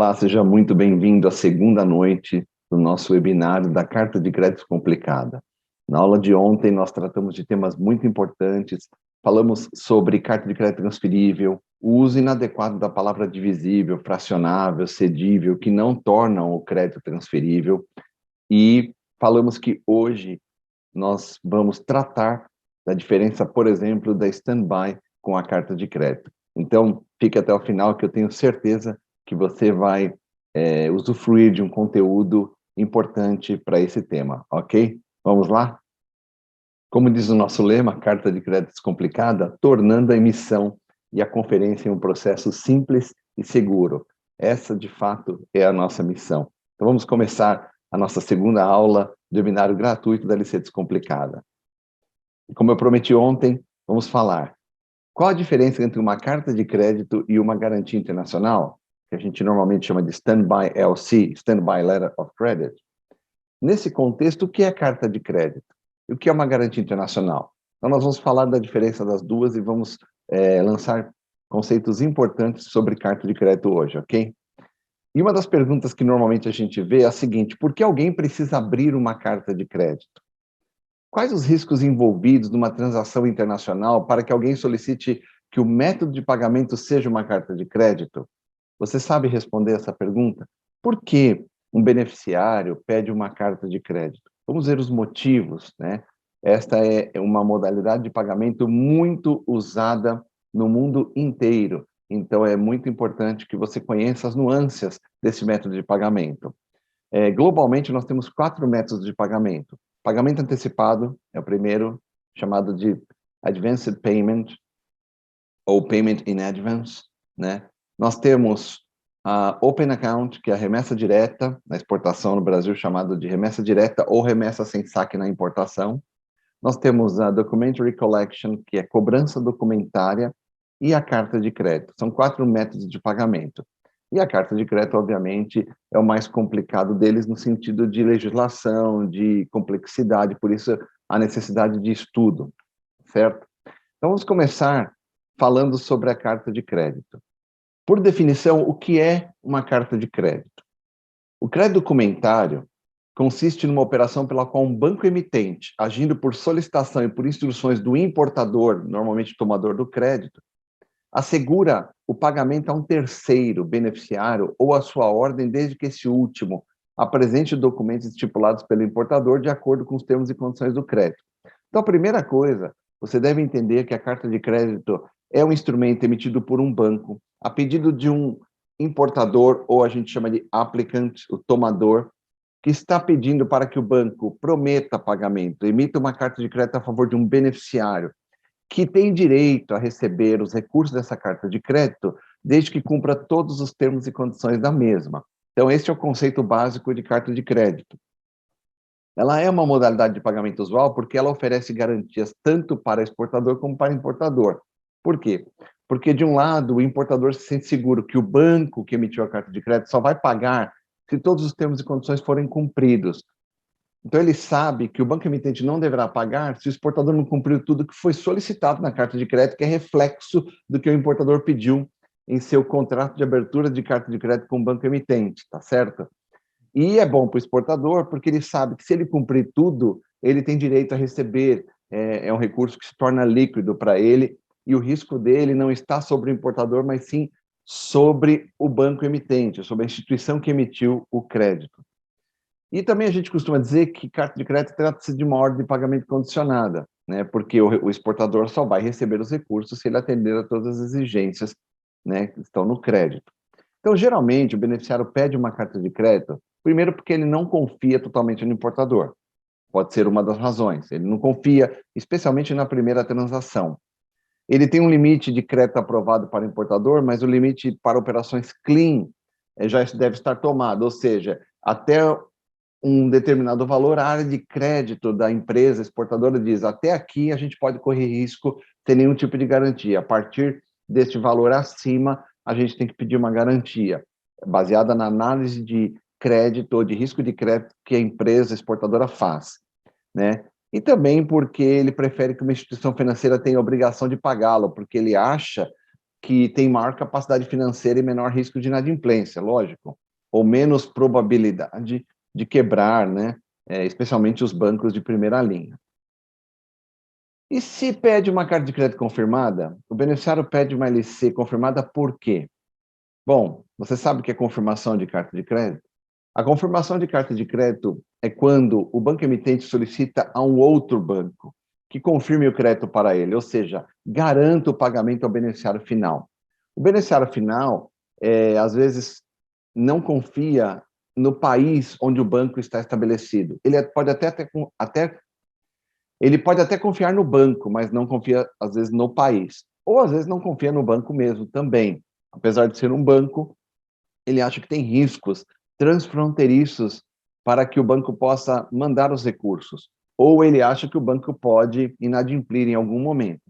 Olá, seja muito bem-vindo à segunda noite do nosso webinário da Carta de Crédito Complicada. Na aula de ontem, nós tratamos de temas muito importantes, falamos sobre carta de crédito transferível, o uso inadequado da palavra divisível, fracionável, cedível, que não tornam o crédito transferível, e falamos que hoje nós vamos tratar da diferença, por exemplo, da stand-by com a carta de crédito. Então, fique até o final, que eu tenho certeza que você vai usufruir de um conteúdo importante para esse tema, ok? Vamos lá? Como diz o nosso lema, Carta de Crédito Descomplicada, tornando a emissão e a conferência em um processo simples e seguro. Essa, de fato, é a nossa missão. Então, vamos começar a nossa segunda aula do webinário gratuito da LC Descomplicada. E como eu prometi ontem, vamos falar. Qual a diferença entre uma carta de crédito e uma garantia internacional? Que a gente normalmente chama de Standby LC, Standby Letter of Credit. Nesse contexto, o que é carta de crédito? E o que é uma garantia internacional? Então, nós vamos falar da diferença das duas e vamos lançar conceitos importantes sobre carta de crédito hoje, ok? E uma das perguntas que normalmente a gente vê é a seguinte: por que alguém precisa abrir uma carta de crédito? Quais os riscos envolvidos numa transação internacional para que alguém solicite que o método de pagamento seja uma carta de crédito? Você sabe responder essa pergunta? Por que um beneficiário pede uma carta de crédito? Vamos ver os motivos, né? Esta é uma modalidade de pagamento muito usada no mundo inteiro. Então, é muito importante que você conheça as nuances desse método de pagamento. Globalmente, nós temos 4 métodos de pagamento. Pagamento antecipado é o primeiro, chamado de Advanced Payment, ou Payment in Advance, né? Nós temos a Open Account, que é a remessa direta na exportação no Brasil, chamado de remessa direta ou remessa sem saque na importação. Nós temos a Documentary Collection, que é cobrança documentária, e a carta de crédito. São 4 métodos de pagamento. E a carta de crédito, obviamente, é o mais complicado deles no sentido de legislação, de complexidade, por isso a necessidade de estudo, certo? Então, vamos começar falando sobre a carta de crédito. Por definição, o que é uma carta de crédito? O crédito documentário consiste numa operação pela qual um banco emitente, agindo por solicitação e por instruções do importador, normalmente tomador do crédito, assegura o pagamento a um terceiro beneficiário ou a sua ordem, desde que esse último apresente documentos estipulados pelo importador de acordo com os termos e condições do crédito. Então, a primeira coisa, você deve entender que a carta de crédito é um instrumento emitido por um banco, a pedido de um importador, ou a gente chama de applicant, o tomador, que está pedindo para que o banco prometa pagamento, emita uma carta de crédito a favor de um beneficiário, que tem direito a receber os recursos dessa carta de crédito, desde que cumpra todos os termos e condições da mesma. Então, esse é o conceito básico de carta de crédito. Ela é uma modalidade de pagamento usual porque ela oferece garantias tanto para exportador como para importador. Por quê? Porque, de um lado, o importador se sente seguro que o banco que emitiu a carta de crédito só vai pagar se todos os termos e condições forem cumpridos. Então, ele sabe que o banco emitente não deverá pagar se o exportador não cumpriu tudo que foi solicitado na carta de crédito, que é reflexo do que o importador pediu em seu contrato de abertura de carta de crédito com o banco emitente, tá certo? E é bom para o exportador, porque ele sabe que se ele cumprir tudo, ele tem direito a receber, é um recurso que se torna líquido para ele, e o risco dele não está sobre o importador, mas sim sobre o banco emitente, sobre a instituição que emitiu o crédito. E também a gente costuma dizer que carta de crédito trata-se de uma ordem de pagamento condicionada, né? Porque o exportador só vai receber os recursos se ele atender a todas as exigências, né, que estão no crédito. Então, geralmente, o beneficiário pede uma carta de crédito, primeiro porque ele não confia totalmente no importador. Pode ser uma das razões. Ele não confia, especialmente na primeira transação. Ele tem um limite de crédito aprovado para o importador, mas o limite para operações clean já deve estar tomado, ou seja, até um determinado valor, a área de crédito da empresa exportadora diz: até aqui a gente pode correr risco sem nenhum tipo de garantia. A partir deste valor acima, a gente tem que pedir uma garantia, baseada na análise de crédito ou de risco de crédito que a empresa exportadora faz, né? E também porque ele prefere que uma instituição financeira tenha a obrigação de pagá-lo, porque ele acha que tem maior capacidade financeira e menor risco de inadimplência, lógico, ou menos probabilidade de quebrar, né? Especialmente os bancos de primeira linha. E se pede uma carta de crédito confirmada, o beneficiário pede uma LC confirmada por quê? Bom, você sabe o que é confirmação de carta de crédito? A confirmação de carta de crédito é quando o banco emitente solicita a um outro banco que confirme o crédito para ele, ou seja, garanta o pagamento ao beneficiário final. O beneficiário final, às vezes, não confia no país onde o banco está estabelecido. Ele pode até confiar no banco, mas não confia, às vezes, no país. Ou, às vezes, não confia no banco mesmo também. Apesar de ser um banco, ele acha que tem riscos transfronteiriços para que o banco possa mandar os recursos. Ou ele acha que o banco pode inadimplir em algum momento.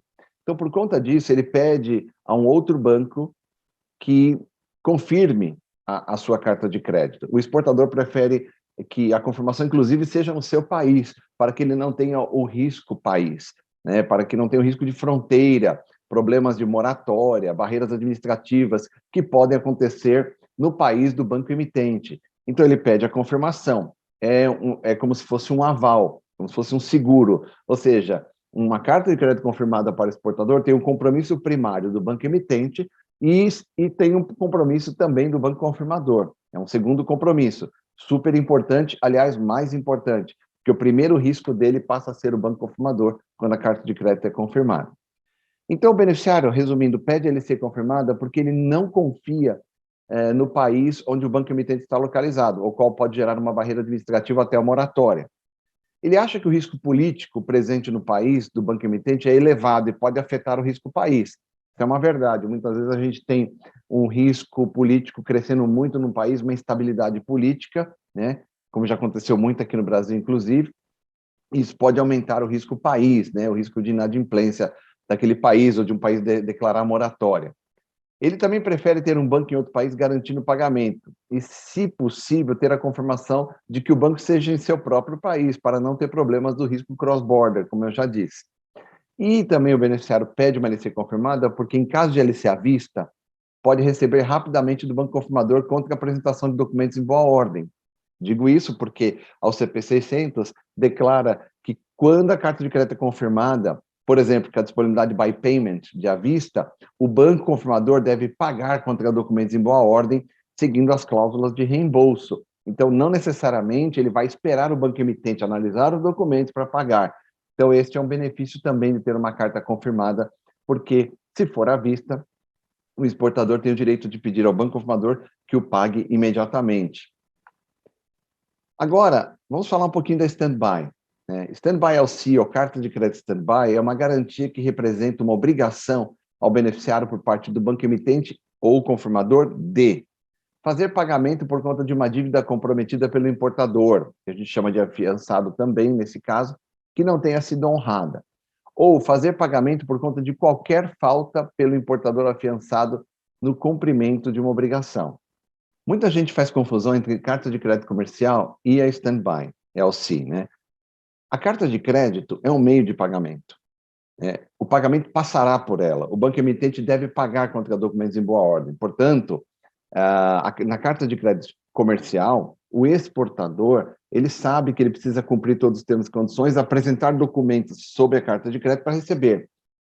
Então, por conta disso, ele pede a um outro banco que confirme a sua carta de crédito. O exportador prefere que a confirmação, inclusive, seja no seu país, para que ele não tenha o risco país, né? Para que não tenha o risco de fronteira, problemas de moratória, barreiras administrativas que podem acontecer no país do banco emitente. Então, ele pede a confirmação. É como se fosse um aval, como se fosse um seguro. Ou seja, uma carta de crédito confirmada para o exportador tem um compromisso primário do banco emitente e tem um compromisso também do banco confirmador. É um segundo compromisso, super importante, aliás, mais importante, porque o primeiro risco dele passa a ser o banco confirmador quando a carta de crédito é confirmada. Então, o beneficiário, resumindo, pede a LC confirmada porque ele não confia no país onde o banco emitente está localizado, o qual pode gerar uma barreira administrativa até a moratória. Ele acha que o risco político presente no país do banco emitente é elevado e pode afetar o risco país. Isso é uma verdade. Muitas vezes a gente tem um risco político crescendo muito no país, uma instabilidade política, né? Como já aconteceu muito aqui no Brasil, inclusive. Isso pode aumentar o risco país, né? O risco de inadimplência daquele país ou de um país declarar moratória. Ele também prefere ter um banco em outro país garantindo o pagamento e, se possível, ter a confirmação de que o banco seja em seu próprio país, para não ter problemas do risco cross-border, como eu já disse. E também o beneficiário pede uma LC confirmada porque, em caso de LC à vista, pode receber rapidamente do banco confirmador contra a apresentação de documentos em boa ordem. Digo isso porque ao CP 600 declara que quando a carta de crédito é confirmada, por exemplo, que a disponibilidade by payment de à vista, o banco confirmador deve pagar contra documentos em boa ordem, seguindo as cláusulas de reembolso. Então, não necessariamente ele vai esperar o banco emitente analisar os documentos para pagar. Então, este é um benefício também de ter uma carta confirmada, porque, se for à vista, o exportador tem o direito de pedir ao banco confirmador que o pague imediatamente. Agora, vamos falar um pouquinho da stand-by. Stand-by LC, ou carta de crédito stand-by, é uma garantia que representa uma obrigação ao beneficiário por parte do banco emitente ou confirmador de fazer pagamento por conta de uma dívida comprometida pelo importador, que a gente chama de afiançado também, nesse caso, que não tenha sido honrada. Ou fazer pagamento por conta de qualquer falta pelo importador afiançado no cumprimento de uma obrigação. Muita gente faz confusão entre carta de crédito comercial e a stand-by, LC, né? A carta de crédito é um meio de pagamento. O pagamento passará por ela. O banco emitente deve pagar contra documentos em boa ordem. Portanto, na carta de crédito comercial, o exportador, ele sabe que ele precisa cumprir todos os termos e condições, apresentar documentos sobre a carta de crédito para receber.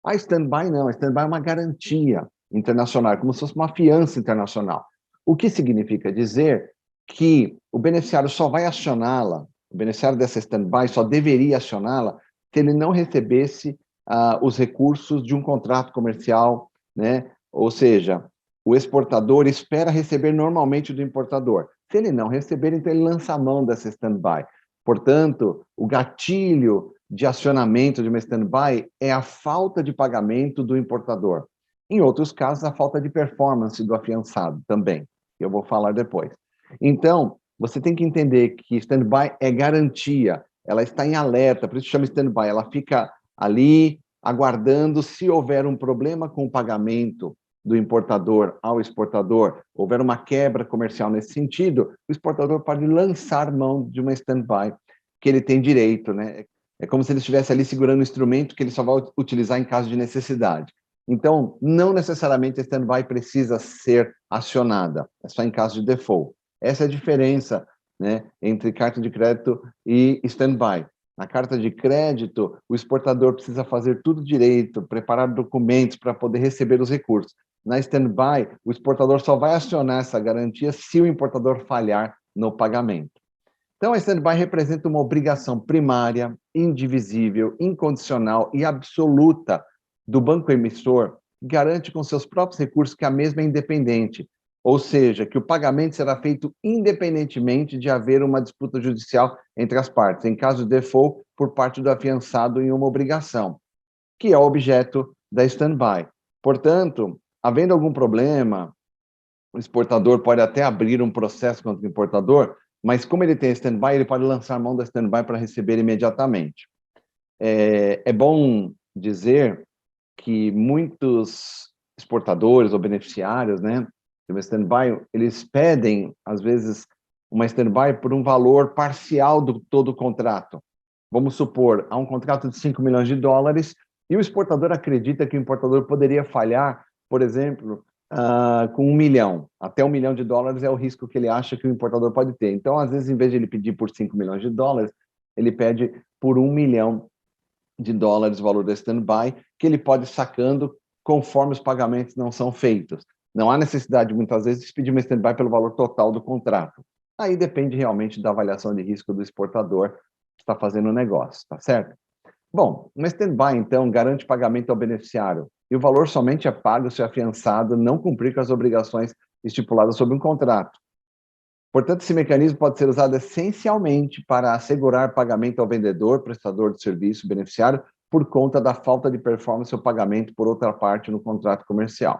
A stand-by não, a stand-by é uma garantia internacional, como se fosse uma fiança internacional. O que significa dizer que o beneficiário só vai acioná-la, o beneficiário dessa stand-by só deveria acioná-la se ele não recebesse os recursos de um contrato comercial, né? Ou seja, o exportador espera receber normalmente do importador. Se ele não receber, então ele lança a mão dessa stand-by. Portanto, o gatilho de acionamento de uma stand-by é a falta de pagamento do importador. Em outros casos, a falta de performance do afiançado também, que eu vou falar depois. Então, você tem que entender que stand-by é garantia, ela está em alerta, por isso chama stand-by, ela fica ali aguardando se houver um problema com o pagamento do importador ao exportador, houver uma quebra comercial nesse sentido, o exportador pode lançar mão de uma stand-by que ele tem direito, né? É como se ele estivesse ali segurando um instrumento que ele só vai utilizar em caso de necessidade. Então, não necessariamente a stand-by precisa ser acionada, é só em caso de default. Essa é a diferença, né, entre carta de crédito e stand-by. Na carta de crédito, o exportador precisa fazer tudo direito, preparar documentos para poder receber os recursos. Na stand-by, o exportador só vai acionar essa garantia se o importador falhar no pagamento. Então, a stand-by representa uma obrigação primária, indivisível, incondicional e absoluta do banco emissor, que garante com seus próprios recursos que a mesma é independente, ou seja, que o pagamento será feito independentemente de haver uma disputa judicial entre as partes, em caso de default por parte do afiançado em uma obrigação, que é o objeto da stand-by. Portanto, havendo algum problema, o exportador pode até abrir um processo contra o importador, mas como ele tem stand-by, ele pode lançar mão da stand-by para receber imediatamente. É bom dizer que muitos exportadores ou beneficiários, né, de uma stand-by, eles pedem, às vezes, uma stand-by por um valor parcial do todo o contrato. Vamos supor, há um contrato de 5 milhões de dólares e o exportador acredita que o importador poderia falhar, por exemplo, com 1 milhão. Até 1 milhão de dólares é o risco que ele acha que o importador pode ter. Então, às vezes, em vez de ele pedir por 5 milhões de dólares, ele pede por 1 milhão de dólares o valor da stand-by, que ele pode ir sacando conforme os pagamentos não são feitos. Não há necessidade, muitas vezes, de pedir uma stand-by pelo valor total do contrato. Aí depende realmente da avaliação de risco do exportador que está fazendo o negócio, tá certo? Bom, uma stand-by, então, garante pagamento ao beneficiário, e o valor somente é pago se o afiançado não cumprir com as obrigações estipuladas sob um contrato. Portanto, esse mecanismo pode ser usado essencialmente para assegurar pagamento ao vendedor, prestador de serviço, beneficiário, por conta da falta de performance ou pagamento por outra parte no contrato comercial.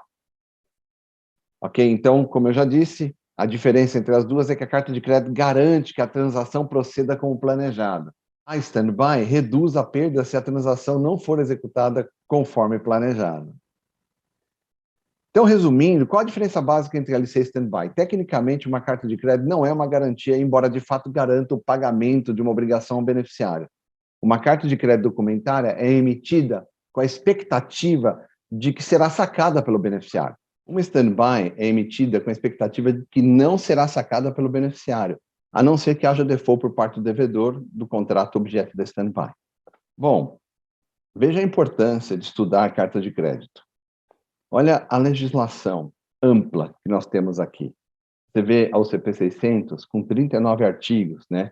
Ok? Então, como eu já disse, a diferença entre as duas é que a carta de crédito garante que a transação proceda como planejado. A stand-by reduz a perda se a transação não for executada conforme planejado. Então, resumindo, qual a diferença básica entre LC e stand-by? Tecnicamente, uma carta de crédito não é uma garantia, embora de fato garanta o pagamento de uma obrigação ao beneficiário. Uma carta de crédito documentária é emitida com a expectativa de que será sacada pelo beneficiário. Uma stand-by é emitida com a expectativa de que não será sacada pelo beneficiário, a não ser que haja default por parte do devedor do contrato objeto da stand-by. Bom, veja a importância de estudar a carta de crédito. Olha a legislação ampla que nós temos aqui. Você vê a UCP 600 com 39 artigos, né?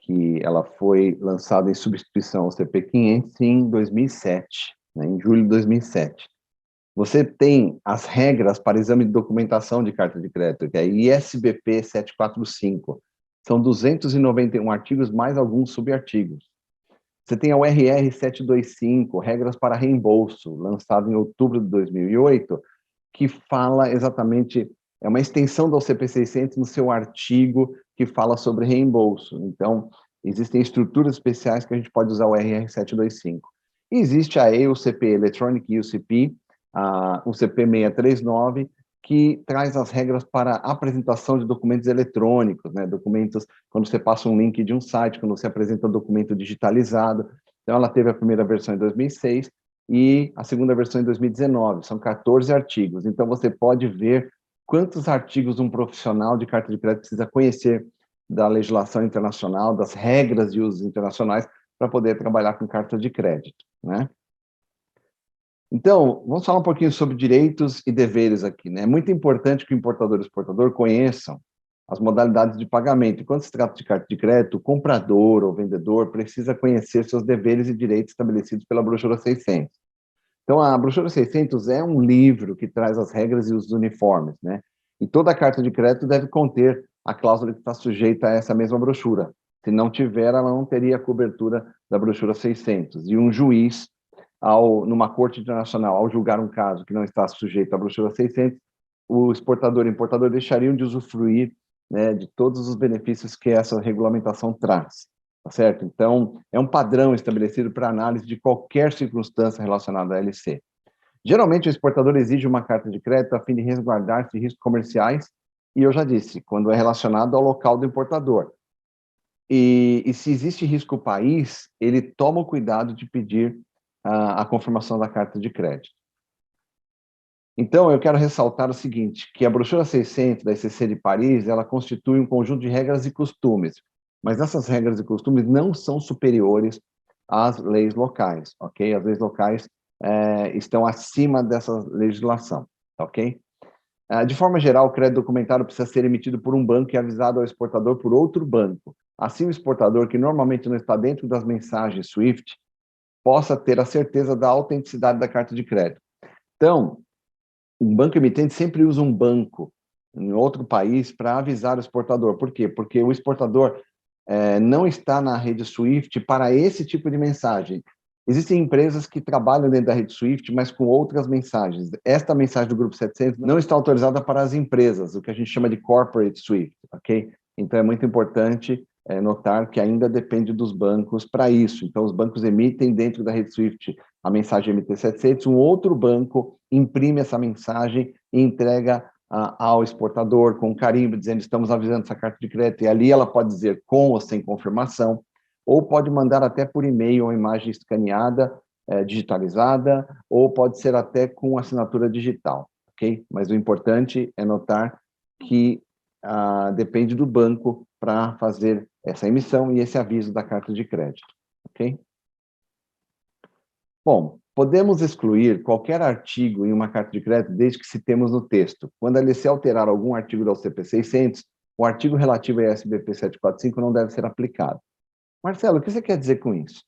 Que ela foi lançada em substituição ao CP 500 em 2007, né, em julho de 2007. Você tem as regras para exame de documentação de carta de crédito, que é a ISBP 745. São 291 artigos, mais alguns subartigos. Você tem a URR 725, regras para reembolso, lançado em outubro de 2008, que fala exatamente, é uma extensão da OCP 600 no seu artigo que fala sobre reembolso. Então, existem estruturas especiais que a gente pode usar o RR 725. E existe a EUCP Electronic UCP, a UCP 639, que traz as regras para apresentação de documentos eletrônicos, né? Documentos, quando você passa um link de um site, quando você apresenta um documento digitalizado. Então, ela teve a primeira versão em 2006 e a segunda versão em 2019. São 14 artigos. Então, você pode ver quantos artigos um profissional de carta de crédito precisa conhecer da legislação internacional, das regras de usos internacionais, para poder trabalhar com carta de crédito, né? Então, vamos falar um pouquinho sobre direitos e deveres aqui, né? É muito importante que o importador e o exportador conheçam as modalidades de pagamento. E quando se trata de carta de crédito, o comprador ou vendedor precisa conhecer seus deveres e direitos estabelecidos pela brochura 600. Então, a brochura 600 é um livro que traz as regras e os uniformes, né? E toda carta de crédito deve conter a cláusula que está sujeita a essa mesma brochura. Se não tiver, ela não teria a cobertura da brochura 600. E um juiz, numa corte internacional, ao julgar um caso que não está sujeito à brochura 600, o exportador e o importador deixariam de usufruir, né, de todos os benefícios que essa regulamentação traz. Tá certo? Então, é um padrão estabelecido para análise de qualquer circunstância relacionada à LC. Geralmente, o exportador exige uma carta de crédito a fim de resguardar-se de riscos comerciais, e eu já disse, quando é relacionado ao local do importador. E se existe risco país, ele toma o cuidado de pedir a confirmação da carta de crédito. Então, eu quero ressaltar o seguinte, que a brochura 600 da ECC de Paris, ela constitui um conjunto de regras e costumes, mas essas regras e costumes não são superiores às leis locais, ok? As leis locais estão acima dessa legislação, ok? De forma geral, o crédito documentário precisa ser emitido por um banco e avisado ao exportador por outro banco. Assim, o exportador, que normalmente não está dentro das mensagens SWIFT, possa ter a certeza da autenticidade da carta de crédito. Então, um banco emitente sempre usa um banco em outro país para avisar o exportador. Por quê? Porque o exportador não está na rede SWIFT para esse tipo de mensagem. Existem empresas que trabalham dentro da rede SWIFT, mas com outras mensagens. Esta mensagem do Grupo 700 não está autorizada para as empresas, o que a gente chama de Corporate SWIFT, ok? Então, é muito importante notar que ainda depende dos bancos para isso. Então, os bancos emitem dentro da rede SWIFT a mensagem MT-700, um outro banco imprime essa mensagem e entrega ao exportador com carimbo, dizendo estamos avisando essa carta de crédito, e ali ela pode dizer com ou sem confirmação, ou pode mandar até por e-mail uma imagem escaneada, digitalizada, ou pode ser até com assinatura digital, ok? Mas o importante é notar que depende do banco para fazer essa emissão e esse aviso da carta de crédito, ok? Bom, podemos excluir qualquer artigo em uma carta de crédito desde que citemos no texto. Quando a LC alterar algum artigo da UCP 600, o artigo relativo a SBP 745 não deve ser aplicado. Marcelo, o que você quer dizer com isso?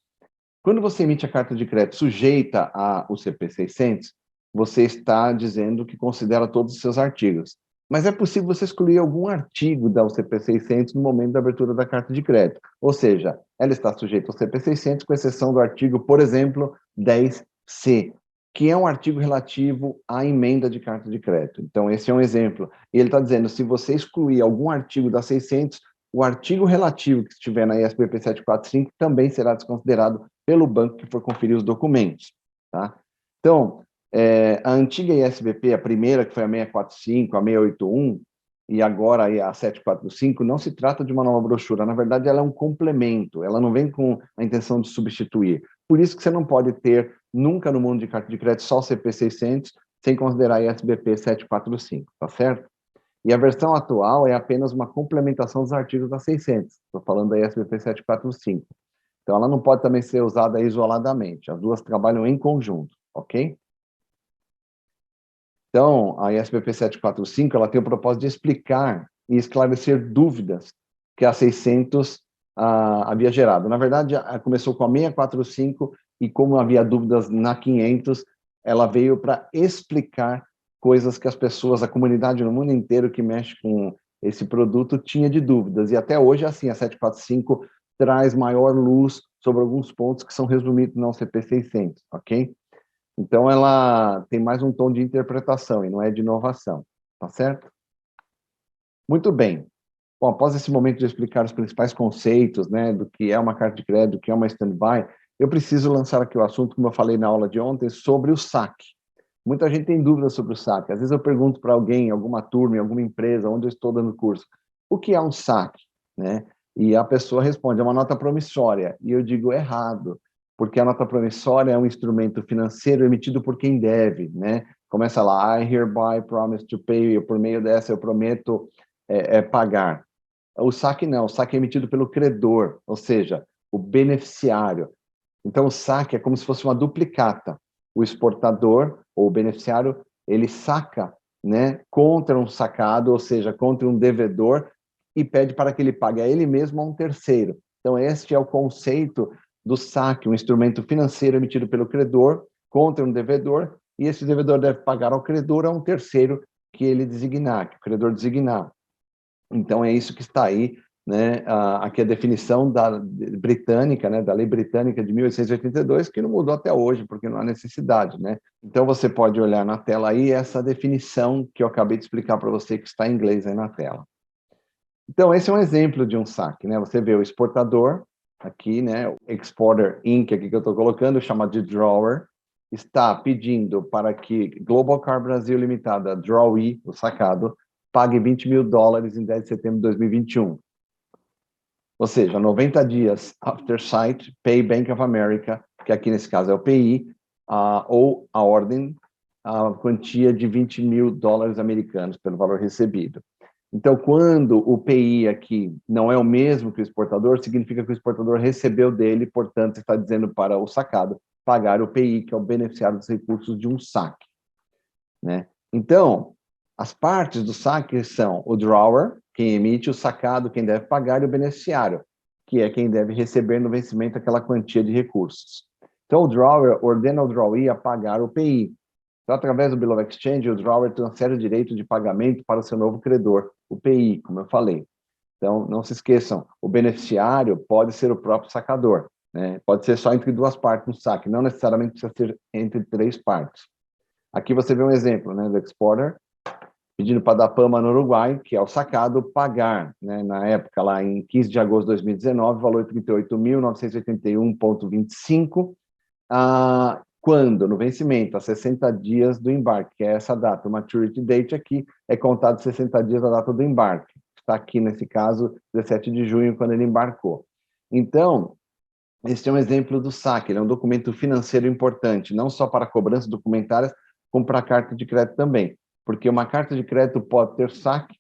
Quando você emite a carta de crédito sujeita à UCP 600, você está dizendo que considera todos os seus artigos. Mas é possível você excluir algum artigo da UCP 600 no momento da abertura da carta de crédito. Ou seja, ela está sujeita ao UCP 600, com exceção do artigo, por exemplo, 10C, que é um artigo relativo à emenda de carta de crédito. Então, esse é um exemplo. E ele está dizendo, se você excluir algum artigo da 600, o artigo relativo que estiver na ISBP 745 também será desconsiderado pelo banco que for conferir os documentos. Tá? Então, a antiga ISBP, a primeira, que foi a 645, a 681, e agora a 745, não se trata de uma nova brochura. Na verdade, ela é um complemento, ela não vem com a intenção de substituir. Por isso que você não pode ter, nunca no mundo de carta de crédito, só o CP 600, sem considerar a ISBP 745, tá certo? E a versão atual é apenas uma complementação dos artigos da 600. Estou falando da ISBP 745. Então, ela não pode também ser usada isoladamente. As duas trabalham em conjunto, ok? Então, a ISBP 745, ela tem o propósito de explicar e esclarecer dúvidas que a 600 havia gerado. Na verdade, começou com a 645 e como havia dúvidas na 500, ela veio para explicar coisas que as pessoas, a comunidade no mundo inteiro que mexe com esse produto tinha de dúvidas. E até hoje, assim, a 745 traz maior luz sobre alguns pontos que são resumidos na OCP 600, ok? Então, ela tem mais um tom de interpretação e não é de inovação, tá certo? Muito bem. Bom, após esse momento de explicar os principais conceitos, né, do que é uma carta de crédito, do que é uma stand-by, eu preciso lançar aqui o assunto, como eu falei na aula de ontem, sobre o saque. Muita gente tem dúvidas sobre o saque. Às vezes eu pergunto para alguém, em alguma turma, em alguma empresa, onde eu estou dando curso, o que é um saque? Né? E a pessoa responde, é uma nota promissória. E eu digo, errado, porque a nota promissória é um instrumento financeiro emitido por quem deve. Né? Começa lá, I hereby promise to pay, eu, por meio dessa eu prometo pagar. O saque não, o saque é emitido pelo credor, ou seja, o beneficiário. Então, o saque é como se fosse uma duplicata. O exportador, ou o beneficiário, ele saca, né, contra um sacado, ou seja, contra um devedor, e pede para que ele pague a ele mesmo ou a um terceiro. Então, este é o conceito do saque, um instrumento financeiro emitido pelo credor contra um devedor, e esse devedor deve pagar ao credor a um terceiro que ele designar, que o credor designar. Então, é isso que está aí, né, aqui a definição britânica, né, da lei britânica de 1882, que não mudou até hoje, porque não há necessidade, né? Então, você pode olhar na tela aí essa definição que eu acabei de explicar para você, que está em inglês aí na tela. Então, esse é um exemplo de um saque, né? Você vê o exportador, aqui, né, o Exporter Inc., aqui que eu estou colocando, chamado de drawer, está pedindo para que Global Car Brasil Limitada, Drawee, o sacado, pague $20 mil em 10 de setembro de 2021. Ou seja, 90 dias after sight, pay Bank of America, que aqui nesse caso é o PI, ou a ordem a quantia de 20 mil dólares americanos pelo valor recebido. Então, quando o PI aqui não é o mesmo que o exportador, significa que o exportador recebeu dele, portanto, está dizendo para o sacado pagar o PI, que é o beneficiário dos recursos de um saque, né? Então, as partes do saque são o drawer, quem emite, o sacado, quem deve pagar, e o beneficiário, que é quem deve receber no vencimento aquela quantia de recursos. Então, o drawer ordena ao drawee a pagar o PI. Então, através do Bill of Exchange, o drawer transfere o direito de pagamento para o seu novo credor, o PI, como eu falei. Então, não se esqueçam, o beneficiário pode ser o próprio sacador, né? Pode ser só entre duas partes no saque, não necessariamente precisa ser entre três partes. Aqui você vê um exemplo, né, do exporter pedindo para a Dapama no Uruguai, que é o sacado, pagar, né, na época, lá em 15 de agosto de 2019, valor de 38.981,25, quando? No vencimento, a 60 dias do embarque, que é essa data. O maturity date aqui é contado 60 dias da data do embarque. Está aqui, nesse caso, 17 de junho, quando ele embarcou. Então, esse é um exemplo do saque, ele é um documento financeiro importante, não só para cobranças documentárias, como para a carta de crédito também. Porque uma carta de crédito pode ter saque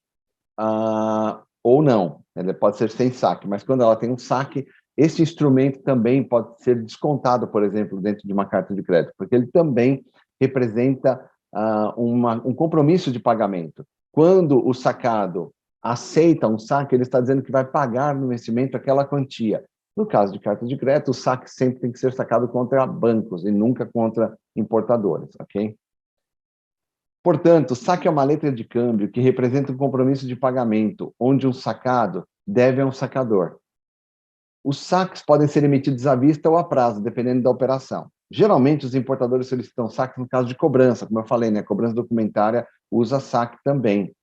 ou não, ela pode ser sem saque, mas quando ela tem um saque, esse instrumento também pode ser descontado, por exemplo, dentro de uma carta de crédito, porque ele também representa um compromisso de pagamento. Quando o sacado aceita um saque, ele está dizendo que vai pagar no vencimento aquela quantia. No caso de carta de crédito, o saque sempre tem que ser sacado contra bancos e nunca contra importadores, ok? Portanto, saque é uma letra de câmbio que representa um compromisso de pagamento, onde um sacado deve a um sacador. Os saques podem ser emitidos à vista ou a prazo, dependendo da operação. Geralmente, os importadores solicitam saques no caso de cobrança, como eu falei, né? Cobrança documentária usa saque também.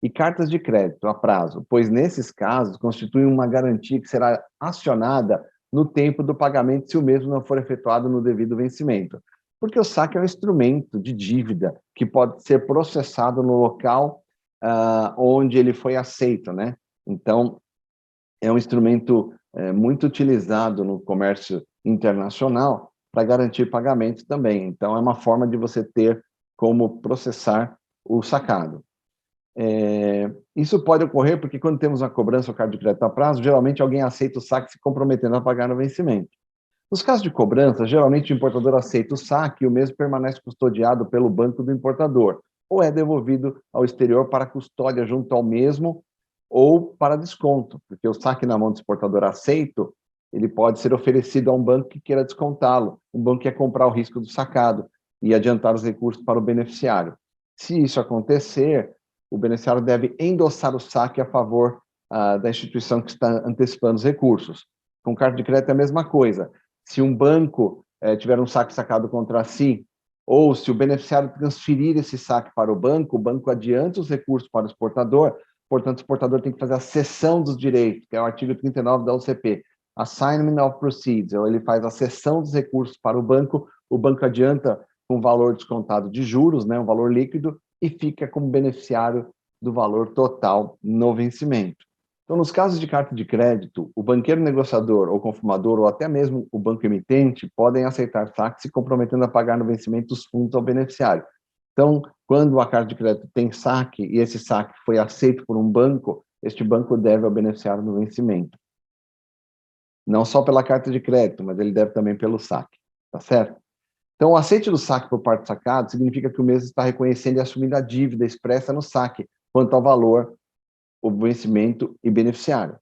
E cartas de crédito a prazo, pois nesses casos constituem uma garantia que será acionada no tempo do pagamento se o mesmo não for efetuado no devido vencimento. Porque o saque é um instrumento de dívida que pode ser processado no local onde ele foi aceito, né? Então, é um instrumento muito utilizado no comércio internacional para garantir pagamento também. Então, é uma forma de você ter como processar o sacado. Isso pode ocorrer porque quando temos uma cobrança ou carta de crédito a prazo, geralmente alguém aceita o saque se comprometendo a pagar no vencimento. Nos casos de cobrança, geralmente o importador aceita o saque e o mesmo permanece custodiado pelo banco do importador, ou é devolvido ao exterior para custódia junto ao mesmo ou para desconto, porque o saque na mão do exportador aceito, ele pode ser oferecido a um banco que queira descontá-lo, um banco que quer comprar o risco do sacado e adiantar os recursos para o beneficiário. Se isso acontecer, o beneficiário deve endossar o saque a favor da instituição que está antecipando os recursos. Com carta de crédito é a mesma coisa. Se um banco tiver um saque sacado contra si, ou se o beneficiário transferir esse saque para o banco adianta os recursos para o exportador, portanto, o exportador tem que fazer a cessão dos direitos, que é o artigo 39 da OCP, Assignment of Proceeds, ou ele faz a cessão dos recursos para o banco adianta com valor descontado de juros, né, um valor líquido, e fica como beneficiário do valor total no vencimento. Então, nos casos de carta de crédito, o banqueiro negociador ou conformador, ou até mesmo o banco emitente, podem aceitar saque se comprometendo a pagar no vencimento os fundos ao beneficiário. Então, quando a carta de crédito tem saque e esse saque foi aceito por um banco, este banco deve ao beneficiário no vencimento. Não só pela carta de crédito, mas ele deve também pelo saque, tá certo? Então, o aceite do saque por parte do sacado significa que o mesmo está reconhecendo e assumindo a dívida expressa no saque, quanto ao valor, o vencimento e beneficiário.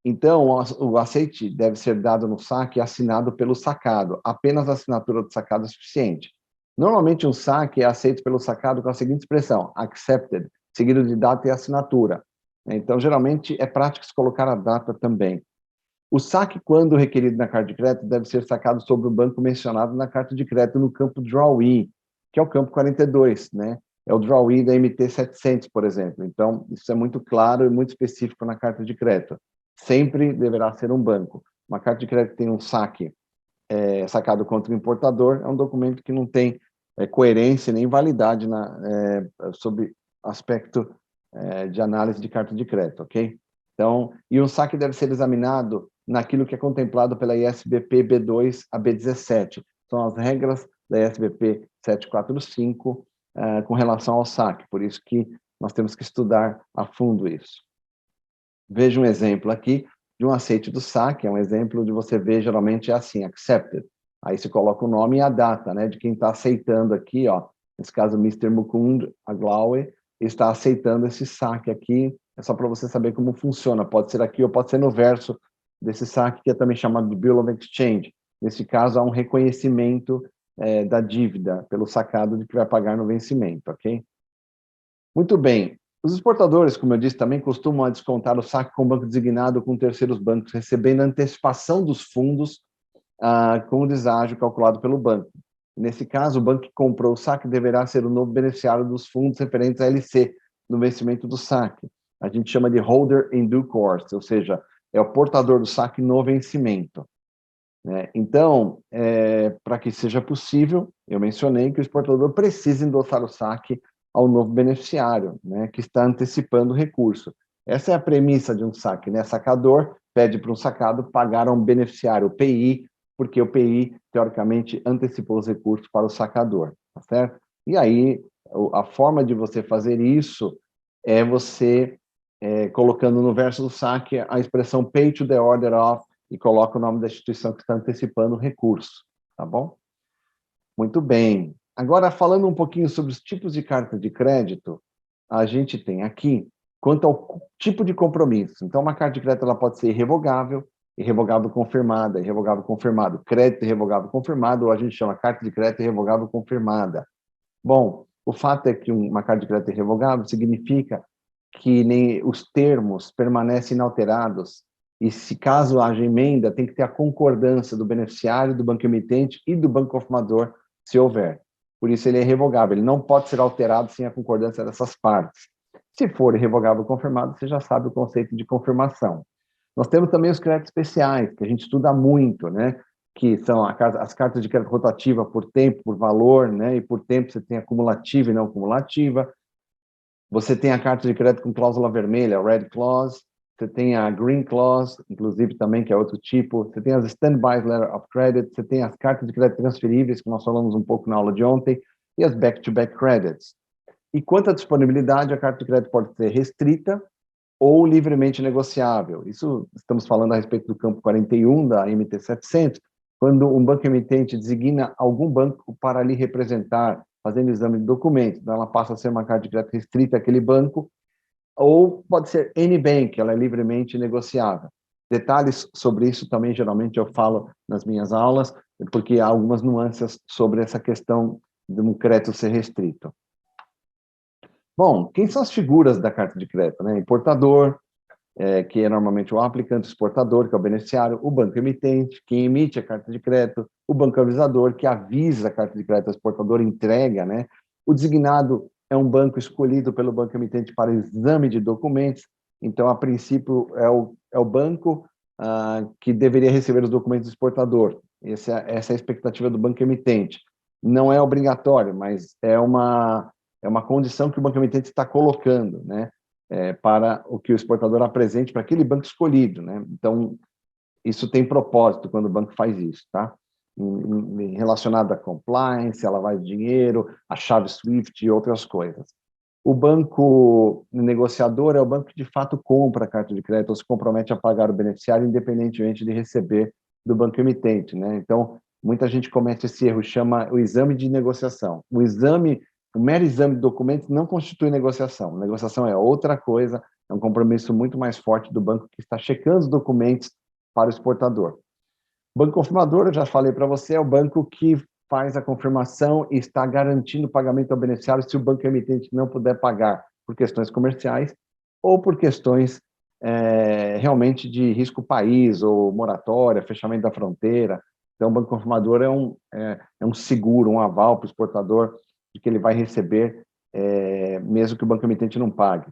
Então, o aceite deve ser dado no saque assinado pelo sacado. Apenas a assinatura do sacado é suficiente. Normalmente, um saque é aceito pelo sacado com a seguinte expressão, accepted, seguido de data e assinatura. Então, geralmente, é prático se colocar a data também. O saque, quando requerido na carta de crédito, deve ser sacado sobre o banco mencionado na carta de crédito no campo drawee, que é o campo 42, né? É o drawee da MT 700, por exemplo. Então, isso é muito claro e muito específico na carta de crédito. Sempre deverá ser um banco. Uma carta de crédito que tem um saque sacado contra o importador, é um documento que não tem coerência nem validade sobre aspecto de análise de carta de crédito, ok? Então, e um saque deve ser examinado naquilo que é contemplado pela ISBP B2 a B17. São as regras da SBP 745 com relação ao saque, por isso que nós temos que estudar a fundo isso. Veja um exemplo aqui de um aceite do saque, é um exemplo de você ver, geralmente é assim, accepted. Aí você coloca o nome e a data, né, de quem está aceitando aqui, ó. Nesse caso, Mr. Mukund Aglawe está aceitando esse saque aqui, é só para você saber como funciona, pode ser aqui ou pode ser no verso desse saque, que é também chamado de Bill of Exchange. Nesse caso, há um reconhecimento da dívida pelo sacado de que vai pagar no vencimento, ok? Muito bem. Os exportadores, como eu disse, também costumam descontar o saque com o banco designado com terceiros bancos, recebendo a antecipação dos fundos com o deságio calculado pelo banco. Nesse caso, o banco que comprou o saque deverá ser o novo beneficiário dos fundos referentes à LC, no vencimento do saque. A gente chama de holder in due course, ou seja, é o portador do saque no vencimento. Então, para que seja possível, eu mencionei que o exportador precisa endossar o saque ao novo beneficiário, né, que está antecipando o recurso. Essa é a premissa de um saque, né? Sacador pede para um sacado pagar a um beneficiário, o PI, porque o PI, teoricamente, antecipou os recursos para o sacador, tá certo? E aí, a forma de você fazer isso é você colocando no verso do saque a expressão pay to the order of, e coloca o nome da instituição que está antecipando o recurso, tá bom? Muito bem. Agora, falando um pouquinho sobre os tipos de carta de crédito, a gente tem aqui, quanto ao tipo de compromisso. Então, uma carta de crédito ela pode ser irrevogável, irrevogável confirmada, irrevogável confirmado, crédito irrevogável confirmado, ou a gente chama carta de crédito irrevogável confirmada. Bom, o fato é que uma carta de crédito irrevogável significa que nem os termos permanecem inalterados, e se caso haja emenda, tem que ter a concordância do beneficiário, do banco emitente e do banco confirmador, se houver. Por isso ele é irrevogável, ele não pode ser alterado sem a concordância dessas partes. Se for irrevogável confirmado, você já sabe o conceito de confirmação. Nós temos também os créditos especiais, que a gente estuda muito, né? Que são as cartas de crédito rotativa por tempo, por valor, né? E por tempo você tem acumulativa e não acumulativa. Você tem a carta de crédito com cláusula vermelha, Red Clause. Você tem a Green Clause, inclusive também, que é outro tipo. Você tem as Standby Letter of Credit. Você tem as cartas de crédito transferíveis, que nós falamos um pouco na aula de ontem, e as Back-to-Back Credits. E quanto à disponibilidade, a carta de crédito pode ser restrita ou livremente negociável. Isso estamos falando a respeito do campo 41 da MT 700, quando um banco emitente designa algum banco para lhe representar, fazendo exame de documentos. Então, ela passa a ser uma carta de crédito restrita àquele banco, ou pode ser any bank, ela é livremente negociável. Detalhes sobre isso também, geralmente, eu falo nas minhas aulas, porque há algumas nuances sobre essa questão de um crédito ser restrito. Bom, quem são as figuras da carta de crédito? Né? Importador, que é normalmente o aplicante exportador, que é o beneficiário, o banco emitente, quem emite a carta de crédito, o banco avisador, que avisa a carta de crédito ao exportador, entrega, né? O designado é um banco escolhido pelo banco emitente para exame de documentos, então, a princípio, é o banco que deveria receber os documentos do exportador. Essa é a expectativa do banco emitente. Não é obrigatório, mas é uma condição que o banco emitente está colocando, né? Para o que o exportador apresente para aquele banco escolhido, né? Então, isso tem propósito quando o banco faz isso, tá? Relacionado a compliance, a lavagem de dinheiro, a chave SWIFT e outras coisas. O banco negociador é o banco que, de fato, compra a carta de crédito ou se compromete a pagar o beneficiário independentemente de receber do banco emitente, né? Então, muita gente comete esse erro, chama o exame de negociação. O mero exame de documentos não constitui negociação. Negociação é outra coisa, é um compromisso muito mais forte do banco que está checando os documentos para o exportador. Banco confirmador, eu já falei para você, é o banco que faz a confirmação e está garantindo o pagamento ao beneficiário se o banco emitente não puder pagar por questões comerciais ou por questões realmente de risco país ou moratória, fechamento da fronteira. Então, o banco confirmador é um seguro, um aval para o exportador de que ele vai receber, mesmo que o banco emitente não pague.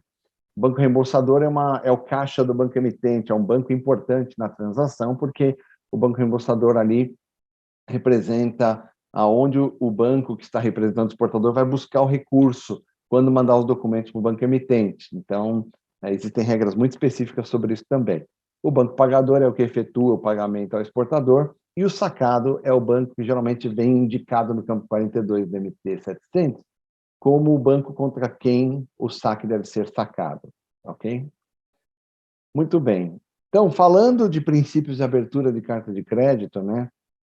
O banco reembolsador é o caixa do banco emitente, é um banco importante na transação, porque o banco reembolsador ali representa aonde o banco que está representando o exportador vai buscar o recurso quando mandar os documentos para o banco emitente. Então, existem regras muito específicas sobre isso também. O banco pagador é o que efetua o pagamento ao exportador, E o sacado é o banco que geralmente vem indicado no campo 42 do MT 700 como o banco contra quem o saque deve ser sacado, ok? Muito bem. Então, falando de princípios de abertura de carta de crédito, né?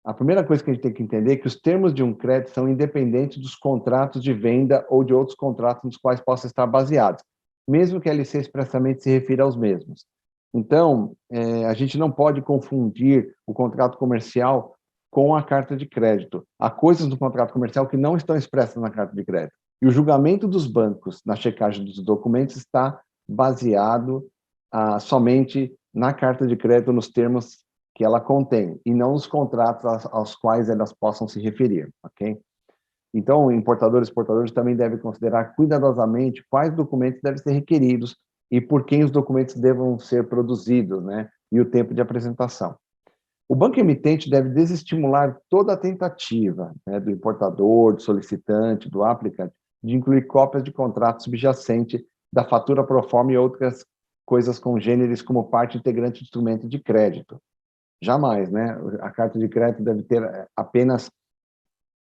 A primeira coisa que a gente tem que entender é que os termos de um crédito são independentes dos contratos de venda ou de outros contratos nos quais possam estar baseados, mesmo que a LC expressamente se refira aos mesmos. Então, a gente não pode confundir o contrato comercial com a carta de crédito. Há coisas no contrato comercial que não estão expressas na carta de crédito. E o julgamento dos bancos na checagem dos documentos está baseado somente na carta de crédito, nos termos que ela contém, e não os contratos aos quais elas possam se referir, ok? Então, importadores e exportadores também devem considerar cuidadosamente quais documentos devem ser requeridos e por quem os documentos devam ser produzidos, né? E o tempo de apresentação. O banco emitente deve desestimular toda a tentativa, né, do importador, do solicitante, do aplicante, de incluir cópias de contrato subjacente da fatura pro forma e outras coisas congêneres como parte integrante do instrumento de crédito. Jamais, né? A carta de crédito deve ter apenas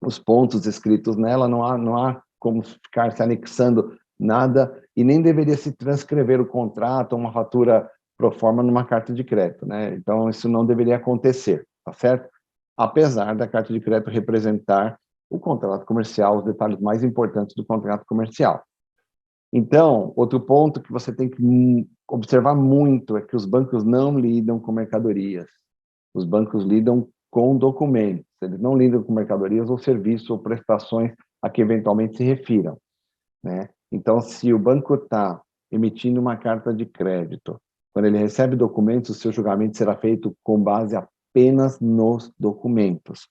os pontos escritos nela, não há como ficar se anexando nada e nem deveria se transcrever o contrato ou uma fatura pro forma numa carta de crédito, né? Então, isso não deveria acontecer, tá certo? Apesar da carta de crédito representar o contrato comercial, os detalhes mais importantes do contrato comercial. Então, outro ponto que você tem que observar muito é que os bancos não lidam com mercadorias. Os bancos lidam com documentos. Eles não lidam com mercadorias ou serviços ou prestações a que eventualmente se refiram, né? Então, se o banco está emitindo uma carta de crédito, quando ele recebe documentos, o seu julgamento será feito com base apenas nos documentos.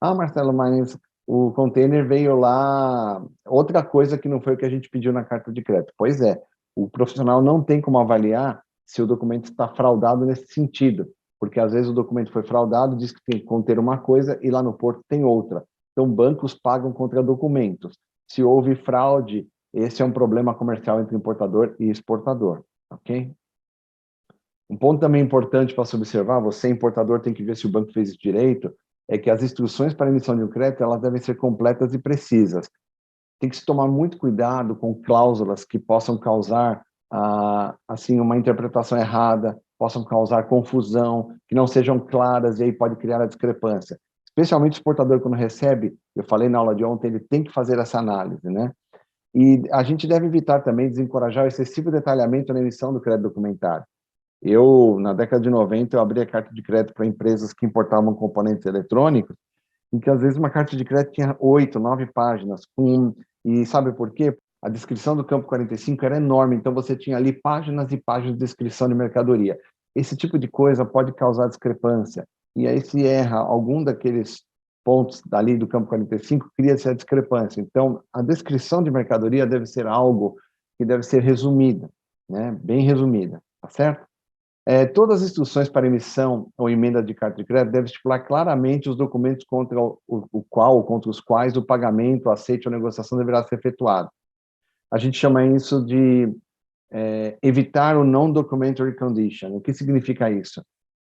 Ah, Marcelo, mas o container veio lá, outra coisa que não foi o que a gente pediu na carta de crédito. Pois é, o profissional não tem como avaliar se o documento está fraudado nesse sentido, porque às vezes o documento foi fraudado, diz que tem que conter uma coisa e lá no porto tem outra. Então, bancos pagam contra documentos. Se houve fraude, esse é um problema comercial entre importador e exportador, ok? Um ponto também importante para se observar, você importador tem que ver se o banco fez isso direito, é que as instruções para emissão de um crédito, elas devem ser completas e precisas. Tem que se tomar muito cuidado com cláusulas que possam causar, assim, uma interpretação errada, possam causar confusão, que não sejam claras, e aí pode criar a discrepância. Especialmente o exportador, quando recebe, eu falei na aula de ontem, ele tem que fazer essa análise, né? E a gente deve evitar também desencorajar o excessivo detalhamento na emissão do crédito documentário. Na década de 90, eu abri a carta de crédito para empresas que importavam componentes eletrônicos, em que às vezes uma carta de crédito tinha 8, 9 páginas, e sabe por quê? A descrição do campo 45 era enorme, então você tinha ali páginas e páginas de descrição de mercadoria. Esse tipo de coisa pode causar discrepância, e aí se erra algum daqueles pontos dali do campo 45, cria-se a discrepância. Então, a descrição de mercadoria deve ser algo que deve ser resumida, né? Bem resumida, tá certo? Todas as instruções para emissão ou emenda de carta de crédito devem estipular claramente os documentos contra contra os quais o pagamento, aceite ou negociação deverá ser efetuado. A gente chama isso de evitar o non-documentary condition. O que significa isso?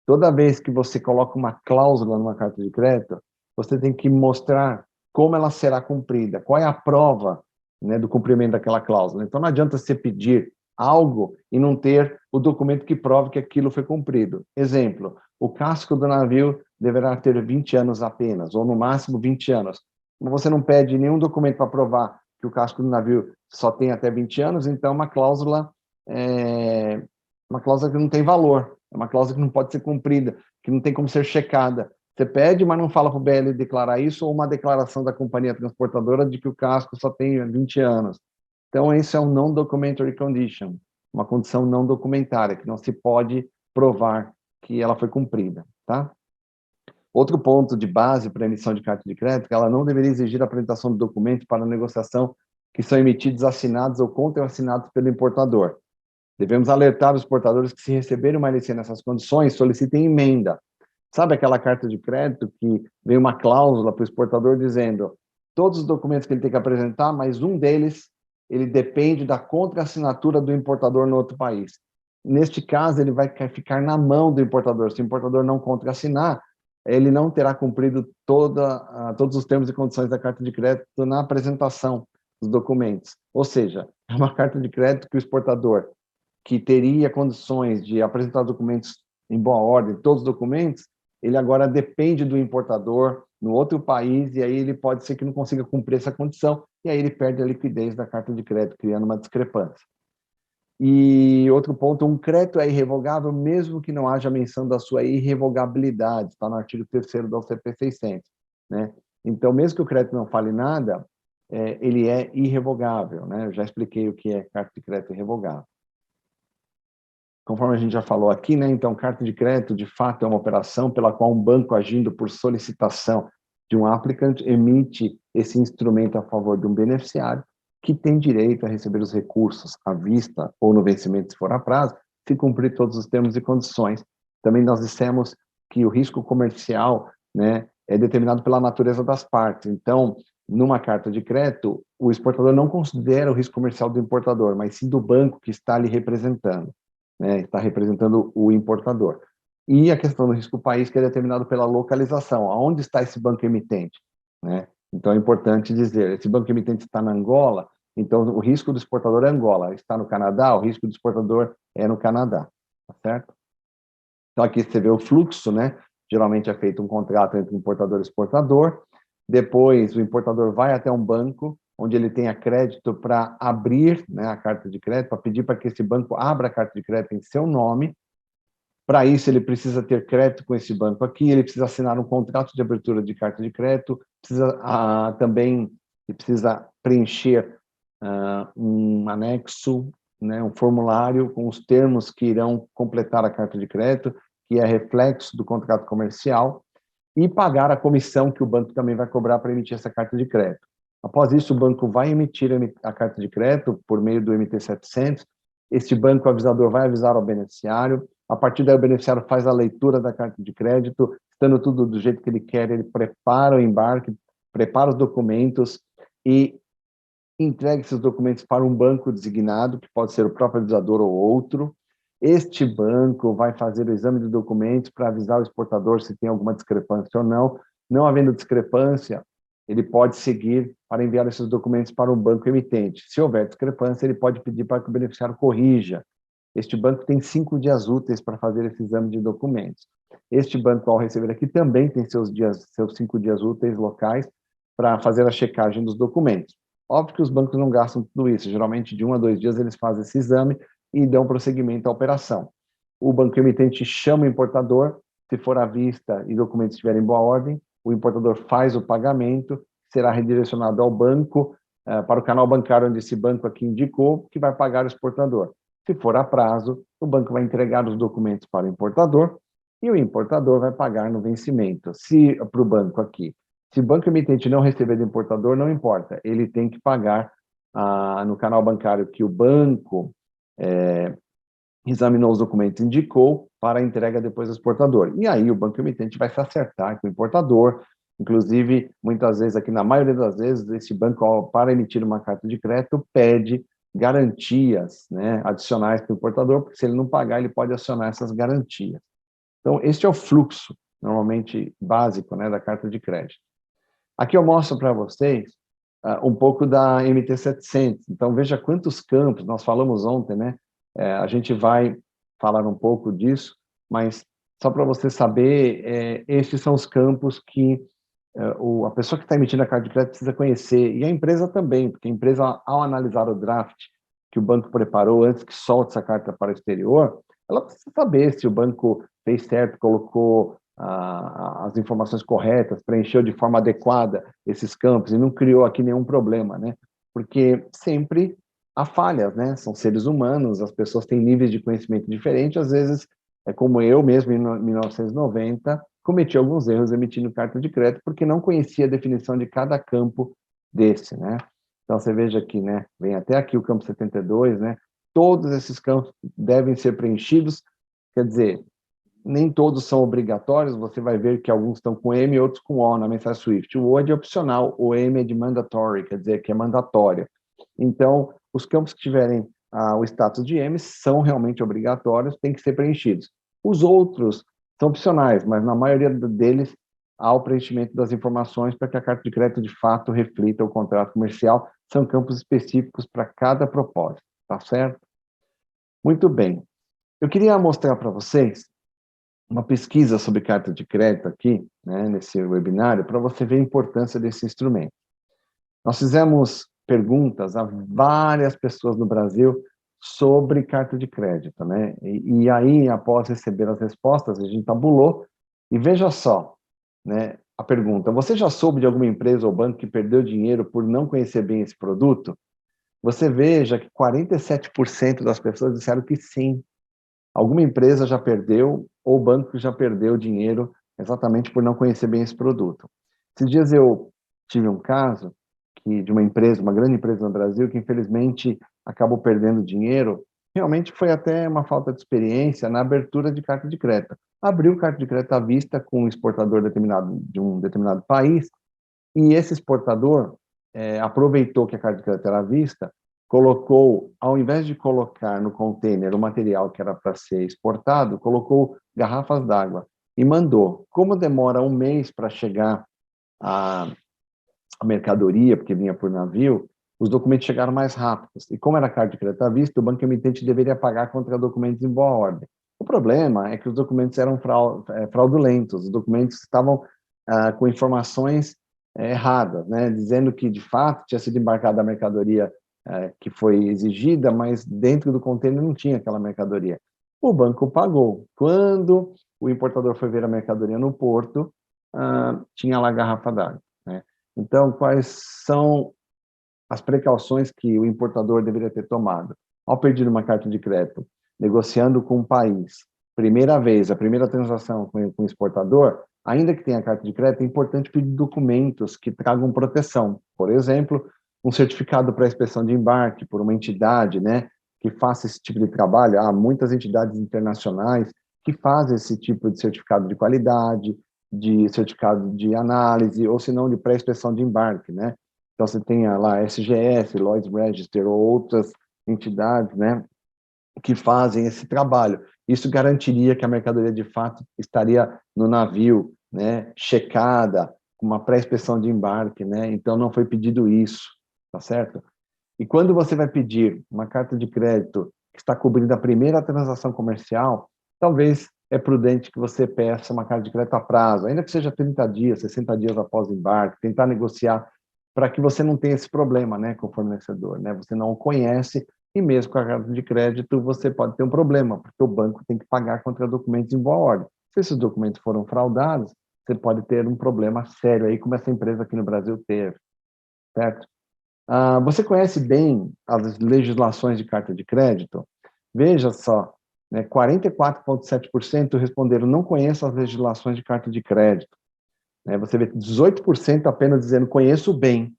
Toda vez que você coloca uma cláusula numa carta de crédito, você tem que mostrar como ela será cumprida, qual é a prova, né, do cumprimento daquela cláusula. Então, não adianta você pedir algo e não ter o documento que prove que aquilo foi cumprido. Exemplo, o casco do navio deverá ter 20 anos apenas, ou no máximo 20 anos. Você não pede nenhum documento para provar que o casco do navio só tem até 20 anos, então uma cláusula que não tem valor, é uma cláusula que não pode ser cumprida, que não tem como ser checada. Você pede, mas não fala para o BL declarar isso, ou uma declaração da companhia transportadora de que o casco só tem 20 anos. Então, isso é um non-documentary condition, uma condição não documentária, que não se pode provar que ela foi cumprida, tá? Outro ponto de base para a emissão de carta de crédito é que ela não deveria exigir a apresentação de documentos para negociação que são emitidos, assinados ou contra-assinados pelo importador. Devemos alertar os portadores que, se receberem uma LC nessas condições, solicitem emenda. Sabe aquela carta de crédito que vem uma cláusula para o exportador dizendo todos os documentos que ele tem que apresentar, mas um deles, ele depende da contra-assinatura do importador no outro país. Neste caso, ele vai ficar na mão do importador. Se o importador não contra-assinar, ele não terá cumprido todos os termos e condições da carta de crédito na apresentação dos documentos. Ou seja, é uma carta de crédito que o exportador, que teria condições de apresentar documentos em boa ordem, todos os documentos, ele agora depende do importador no outro país, e aí ele pode ser que não consiga cumprir essa condição, e aí ele perde a liquidez da carta de crédito, criando uma discrepância. E outro ponto, um crédito é irrevogável mesmo que não haja menção da sua irrevogabilidade, está no artigo 3º da OCP 600, né? Então, mesmo que o crédito não fale nada, ele é irrevogável, né? Eu já expliquei o que é carta de crédito irrevogável. Conforme a gente já falou aqui, né? Então, carta de crédito, de fato, é uma operação pela qual um banco, agindo por solicitação de um aplicante, emite esse instrumento a favor de um beneficiário, que tem direito a receber os recursos à vista ou no vencimento, se for a prazo, se cumprir todos os termos e condições. Também nós dissemos que o risco comercial, né, é determinado pela natureza das partes. Então, numa carta de crédito, o exportador não considera o risco comercial do importador, mas sim do banco que está ali representando, né, está representando o importador. E a questão do risco país, que é determinado pela localização, aonde está esse banco emitente, né? Então, é importante dizer, esse banco emitente está na Angola, então o risco do exportador é Angola. Está no Canadá, o risco do exportador é no Canadá, tá certo? Então, aqui você vê o fluxo, né? Geralmente é feito um contrato entre importador e exportador, depois o importador vai até um banco, onde ele tenha crédito para abrir, né, a carta de crédito, para pedir para que esse banco abra a carta de crédito em seu nome. Para isso, ele precisa ter crédito com esse banco aqui, ele precisa assinar um contrato de abertura de carta de crédito, também precisa preencher um anexo, né, um formulário com os termos que irão completar a carta de crédito, que é reflexo do contrato comercial, e pagar a comissão que o banco também vai cobrar para emitir essa carta de crédito. Após isso, o banco vai emitir a carta de crédito por meio do MT-700, este banco avisador vai avisar ao beneficiário, a partir daí o beneficiário faz a leitura da carta de crédito, estando tudo do jeito que ele quer, ele prepara o embarque, prepara os documentos e entrega esses documentos para um banco designado, que pode ser o próprio avisador ou outro. Este banco vai fazer o exame de documentos para avisar o exportador se tem alguma discrepância ou não. Não havendo discrepância, ele pode seguir para enviar esses documentos para um banco emitente. Se houver discrepância, ele pode pedir para que o beneficiário corrija. Este banco tem 5 dias úteis para fazer esse exame de documentos. Este banco, ao receber aqui, também tem seus 5 dias úteis locais para fazer a checagem dos documentos. Óbvio que os bancos não gastam tudo isso, geralmente de 1 a 2 dias eles fazem esse exame e dão prosseguimento à operação. O banco emitente chama o importador, se for à vista e documentos estiverem em boa ordem, o importador faz o pagamento, será redirecionado ao banco, para o canal bancário onde esse banco aqui indicou, que vai pagar o exportador. Se for a prazo, o banco vai entregar os documentos para o importador e o importador vai pagar no vencimento. Se para o banco aqui, se o banco emitente não receber do importador, não importa, ele tem que pagar no canal bancário que o banco examinou os documentos, indicou para a entrega depois do exportador. E aí o banco emitente vai se acertar com o importador. Inclusive, muitas vezes, aqui na maioria das vezes, esse banco, para emitir uma carta de crédito, pede garantias, né, adicionais para o importador, porque se ele não pagar, ele pode acionar essas garantias. Então, este é o fluxo, normalmente básico, né, da carta de crédito. Aqui eu mostro para vocês um pouco da MT-700. Então, veja quantos campos, nós falamos ontem, né? A gente vai falar um pouco disso, mas só para você saber, esses são os campos que a pessoa que está emitindo a carta de crédito precisa conhecer, e a empresa também, porque a empresa, ao analisar o draft que o banco preparou antes que solte essa carta para o exterior, ela precisa saber se o banco fez certo, colocou as informações corretas, preencheu de forma adequada esses campos e não criou aqui nenhum problema, né? Porque sempre há falhas, né? São seres humanos, as pessoas têm níveis de conhecimento diferentes, às vezes, como eu mesmo, em 1990, cometi alguns erros emitindo carta de crédito porque não conhecia a definição de cada campo desse, né? Então, você veja aqui, né? Vem até aqui o campo 72, né? Todos esses campos devem ser preenchidos, quer dizer, nem todos são obrigatórios, você vai ver que alguns estão com M e outros com O na mensagem SWIFT. O O é de opcional, o M é de mandatory, quer dizer, que é mandatório. Então, os campos que tiverem o status de M são realmente obrigatórios, têm que ser preenchidos. Os outros São opcionais, mas na maioria deles há o preenchimento das informações para que a carta de crédito de fato reflita o contrato comercial. São campos específicos para cada propósito, tá certo? Muito bem. Eu queria mostrar para vocês uma pesquisa sobre carta de crédito aqui, né, nesse webinário, para você ver a importância desse instrumento. Nós fizemos perguntas a várias pessoas no Brasil sobre carta de crédito, né? E aí, após receber as respostas, a gente tabulou e veja só, né, a pergunta: você já soube de alguma empresa ou banco que perdeu dinheiro por não conhecer bem esse produto? Você veja que 47% das pessoas disseram que sim. Alguma empresa já perdeu ou o banco já perdeu dinheiro exatamente por não conhecer bem esse produto. Esses dias eu tive um caso de uma empresa, uma grande empresa no Brasil, que infelizmente acabou perdendo dinheiro. Realmente foi até uma falta de experiência na abertura de carta de crédito. Abriu carta de crédito à vista com um exportador de um determinado país, e esse exportador aproveitou que a carta de crédito era à vista, colocou, ao invés de colocar no container o material que era para ser exportado, colocou garrafas d'água e mandou. Como demora um mês para chegar a mercadoria, porque vinha por navio, os documentos chegaram mais rápidos. E como era carta de crédito à vista, o banco emitente deveria pagar contra documentos em boa ordem. O problema é que os documentos eram fraudulentos, os documentos estavam com informações erradas, né, dizendo que, de fato, tinha sido embarcada a mercadoria que foi exigida, mas dentro do container não tinha aquela mercadoria. O banco pagou. Quando o importador foi ver a mercadoria no porto, tinha lá a garrafa d'água, né? Então, quais são as precauções que o importador deveria ter tomado? Ao pedir uma carta de crédito, negociando com um país, primeira vez, a primeira transação com o exportador, ainda que tenha carta de crédito, é importante pedir documentos que tragam proteção. Por exemplo, um certificado para inspeção de embarque por uma entidade, né, que faça esse tipo de trabalho. Há muitas entidades internacionais que fazem esse tipo de certificado de qualidade, de certificado de análise, ou se não, de pré-inspeção de embarque, né? Então, você tem lá SGS, Lloyd's Register, ou outras entidades, né, que fazem esse trabalho. Isso garantiria que a mercadoria, de fato, estaria no navio, né, checada, com uma pré-inspeção de embarque, né? Então, não foi pedido isso, tá certo? E quando você vai pedir uma carta de crédito que está cobrindo a primeira transação comercial, talvez é prudente que você peça uma carta de crédito a prazo, ainda que seja 30 dias, 60 dias após o embarque, tentar negociar para que você não tenha esse problema, né, com o fornecedor, né? Você não o conhece e mesmo com a carta de crédito você pode ter um problema, porque o banco tem que pagar contra documentos em boa ordem. Se esses documentos foram fraudados, você pode ter um problema sério aí, como essa empresa aqui no Brasil teve, certo? Você conhece bem as legislações de carta de crédito? Veja só, né, 44,7% responderam não conheço as legislações de carta de crédito. Você vê 18% apenas dizendo conheço bem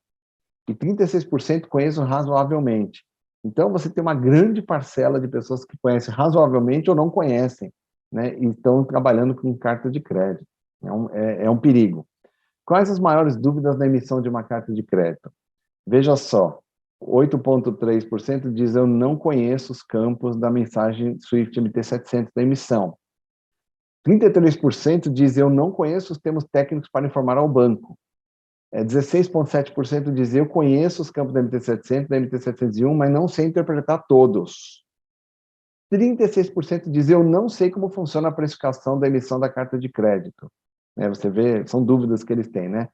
e 36% conheço razoavelmente. Então, você tem uma grande parcela de pessoas que conhecem razoavelmente ou não conhecem, né, e estão trabalhando com carta de crédito. É um perigo. Quais as maiores dúvidas na emissão de uma carta de crédito? Veja só, 8,3% diz eu não conheço os campos da mensagem SWIFT MT-700 da emissão. 33% diz eu não conheço os termos técnicos para informar ao banco. 16,7% diz eu conheço os campos da MT-700, da MT-701, mas não sei interpretar todos. 36% diz eu não sei como funciona a precificação da emissão da carta de crédito. Você vê, são dúvidas que eles têm, né?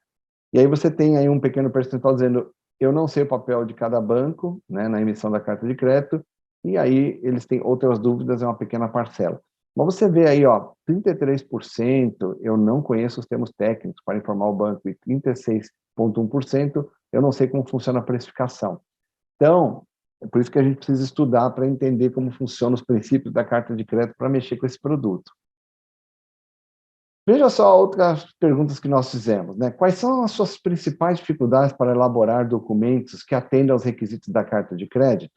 E aí você tem aí um pequeno percentual dizendo eu não sei o papel de cada banco, né, na emissão da carta de crédito, e aí eles têm outras dúvidas, é uma pequena parcela. Mas você vê aí, ó, 33% eu não conheço os termos técnicos para informar o banco, e 36,1% eu não sei como funciona a precificação. Então, é por isso que a gente precisa estudar para entender como funcionam os princípios da carta de crédito para mexer com esse produto. Veja só outras perguntas que nós fizemos, né? Quais são as suas principais dificuldades para elaborar documentos que atendam aos requisitos da carta de crédito?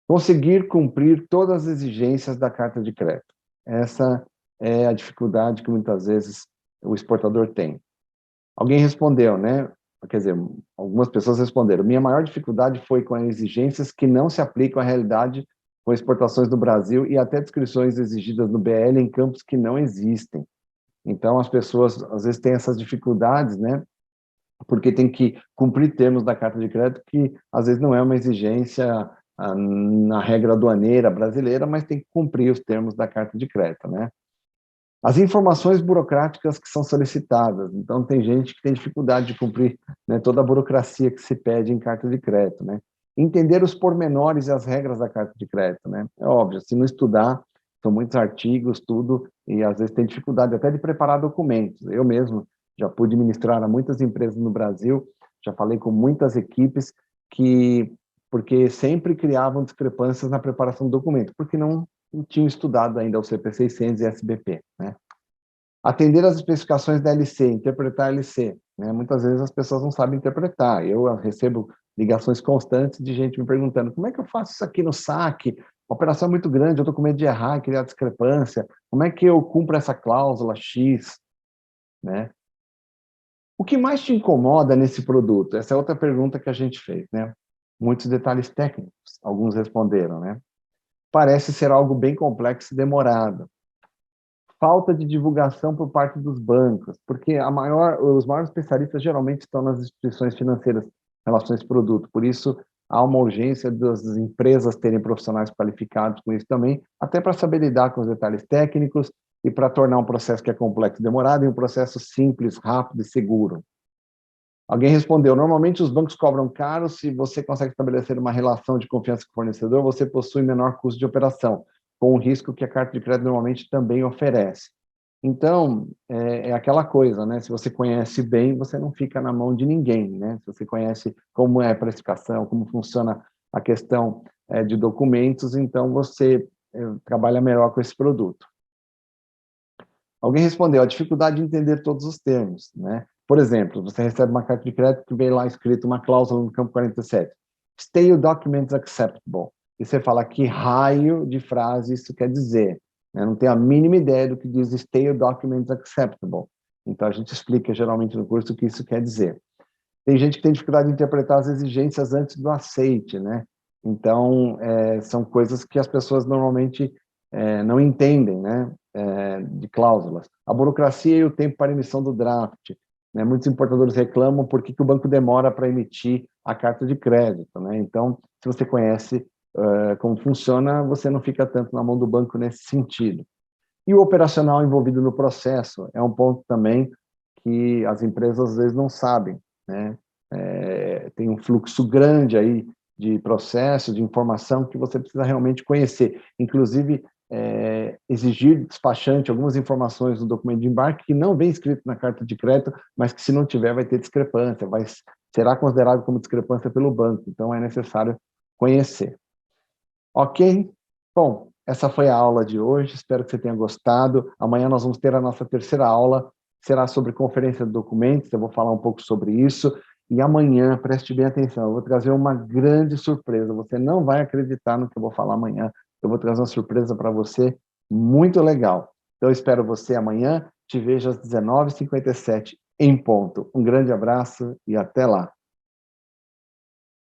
Conseguir cumprir todas as exigências da carta de crédito. Essa é a dificuldade que muitas vezes o exportador tem. Alguém respondeu, né? Quer dizer, algumas pessoas responderam. Minha maior dificuldade foi com as exigências que não se aplicam à realidade com exportações do Brasil e até descrições exigidas no BL em campos que não existem. Então, as pessoas, às vezes, têm essas dificuldades, né? Porque tem que cumprir termos da carta de crédito que, às vezes, não é uma exigência na regra aduaneira brasileira, mas tem que cumprir os termos da carta de crédito, né? As informações burocráticas que são solicitadas. Então, tem gente que tem dificuldade de cumprir, né, toda a burocracia que se pede em carta de crédito, né? Entender os pormenores e as regras da carta de crédito, né? É óbvio, se não estudar, são muitos artigos, tudo, e às vezes tem dificuldade até de preparar documentos. Eu mesmo já pude ministrar a muitas empresas no Brasil, já falei com muitas equipes porque sempre criavam discrepâncias na preparação do documento, porque não tinham estudado ainda o CP 600 e SBP, né? Atender às especificações da LC, interpretar a LC, né? Muitas vezes as pessoas não sabem interpretar. Eu recebo ligações constantes de gente me perguntando como é que eu faço isso aqui no saque? A operação é muito grande, eu estou com medo de errar, criar discrepância. Como é que eu cumpro essa cláusula X, né? O que mais te incomoda nesse produto? Essa é outra pergunta que a gente fez, né? Muitos detalhes técnicos, alguns responderam, né? Parece ser algo bem complexo e demorado. Falta de divulgação por parte dos bancos, porque os maiores especialistas geralmente estão nas instituições financeiras, relações produto, por isso há uma urgência das empresas terem profissionais qualificados com isso também, até para saber lidar com os detalhes técnicos e para tornar um processo que é complexo e demorado em um processo simples, rápido e seguro. Alguém respondeu, normalmente os bancos cobram caro, se você consegue estabelecer uma relação de confiança com o fornecedor, você possui menor custo de operação, com o risco que a carta de crédito normalmente também oferece. Então, é aquela coisa, né? Se você conhece bem, você não fica na mão de ninguém, né? Se você conhece como é a precificação, como funciona a questão de documentos, então você trabalha melhor com esse produto. Alguém respondeu, a dificuldade de entender todos os termos, né? Por exemplo, você recebe uma carta de crédito que vem lá escrito uma cláusula no campo 47, Stale Documents Acceptable. E você fala, que raio de frase isso quer dizer? Eu não tenho a mínima ideia do que diz Stale Documents Acceptable. Então, a gente explica, geralmente, no curso o que isso quer dizer. Tem gente que tem dificuldade de interpretar as exigências antes do aceite, né? Então, são coisas que as pessoas normalmente não entendem, né? De cláusulas. A burocracia e o tempo para emissão do draft. Né? Muitos importadores reclamam por que o banco demora para emitir a carta de crédito, né? Então, se você conhece como funciona, você não fica tanto na mão do banco nesse sentido. E o operacional envolvido no processo é um ponto também que as empresas às vezes não sabem, né? Tem um fluxo grande aí de processo, de informação que você precisa realmente conhecer. Inclusive, exigir do despachante algumas informações no documento de embarque que não vem escrito na carta de crédito, mas que se não tiver vai ter discrepância, será considerado como discrepância pelo banco. Então, é necessário conhecer. Ok? Bom, essa foi a aula de hoje, espero que você tenha gostado. Amanhã nós vamos ter a nossa terceira aula, será sobre conferência de documentos, eu vou falar um pouco sobre isso. E amanhã, preste bem atenção, eu vou trazer uma grande surpresa, você não vai acreditar no que eu vou falar amanhã, eu vou trazer uma surpresa para você muito legal. Então, eu espero você amanhã, te vejo às 19h57 em ponto. Um grande abraço e até lá.